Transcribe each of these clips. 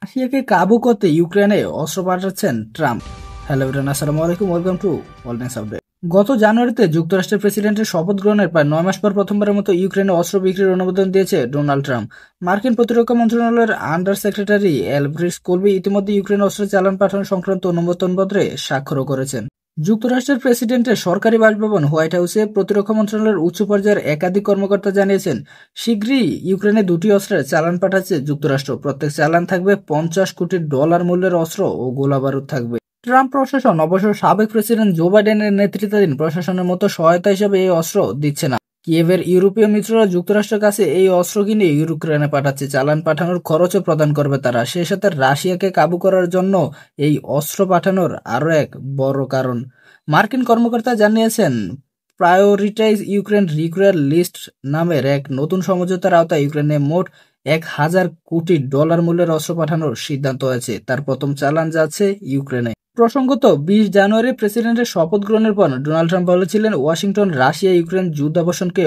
রাশিয়াকে কাবু করতে ইউক্রেনে অস্ত্র পাঠাচ্ছেন ট্রাম্প। হ্যালো এভরিওয়ান, আসসালামু আলাইকুম, welcome to world news update. গত জানুয়ারিতে যুক্তরাষ্ট্রের প্রেসিডেন্টের শপথ গ্রহণের প্রায় 9 মাস পর প্রথমবারের মতো ইউক্রেনে অস্ত্র বিক্রির অনুমোদন দিয়েছে ডোনাল্ড ট্রাম্প। মার্কিন প্রতিরক্ষা মন্ত্রণালয়ের আন্ডার সেক্রেটারি এলব্রিস কলবি ইতিমধ্যে ইউক্রেনে অস্ত্রের চালান পাঠানো সংক্রান্ত অনুমোদনপত্রে স্বাক্ষরও করেছেন। যুক্তরাষ্ট্রের প্রেসিডেন্টের সরকারি বাসভবন হোয়াইট হাউসে প্রতিরক্ষা মন্ত্রণালয়ের উচ্চ পর্যায়ের একাধিক কর্মকর্তা জানিয়েছেন, শীঘ্রই ইউক্রেনে দুটি অস্ত্রের চালান পাঠাচ্ছে যুক্তরাষ্ট্র। প্রত্যেক চালান থাকবে $50 কোটি মূল্যের অস্ত্র ও গোলাবারুদ থাকবে। ট্রাম্প প্রশাসন অবশ্য সাবেক প্রেসিডেন্ট জো বাইডেনের নেতৃত্বাধীন প্রশাসনের মতো সহায়তা হিসেবে এই অস্ত্র দিচ্ছে না। কিয়েভের ইউরোপীয় মিত্ররা যুক্তরাষ্ট্রের কাছে এই অস্ত্র কিনে ইউক্রেনে পাঠাচ্ছে। চালান পাঠানোর খরচও প্রদান করবে তারা। সেই সাথে রাশিয়াকে কাবু করার জন্য এই অস্ত্র পাঠানোর আরও এক বড় কারণ। মার্কিন কর্মকর্তা জানিয়েছেন, প্রায়োরিটাইজ ইউক্রেন রিকোয়ার লিস্ট নামের এক নতুন সমঝোতার আওতায় ইউক্রেনে মোট $1,000 কোটি মূল্যের অস্ত্র পাঠানোর সিদ্ধান্ত হয়েছে। তার প্রথম চালান যাচ্ছে ইউক্রেনে। প্রসঙ্গত, 20 জানুয়ারি প্রেসিডেন্টের শপথ গ্রহণের পর ডোনাল্ড ট্রাম্প বলেছিলেন, ওয়াশিংটন রাশিয়া ইউক্রেন যুদ্ধাবসানকে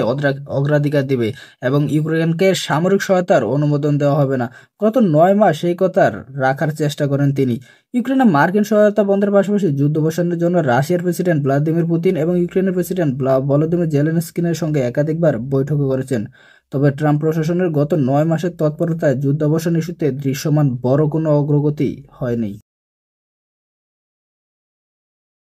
অগ্রাধিকার দিবে এবং ইউক্রেনকে সামরিক সহায়তার অনুমোদন দেওয়া হবে না। গত 9 মাস এই কথা রাখার চেষ্টা করেন তিনি। ইউক্রেনে মার্কিন সহায়তা বন্ধের পাশাপাশি যুদ্ধাবসানের জন্য রাশিয়ার প্রেসিডেন্ট ভ্লাদিমির পুতিন এবং ইউক্রেনের প্রেসিডেন্ট ভলোদিমির জেলেনস্কির সঙ্গে একাধিকবার বৈঠকও করেছেন। তবে ট্রাম্প প্রশাসনের গত 9 মাসের তৎপরতায় যুদ্ধাবসান ইস্যুতে দৃশ্যমান বড় কোনো অগ্রগতি হয়নি।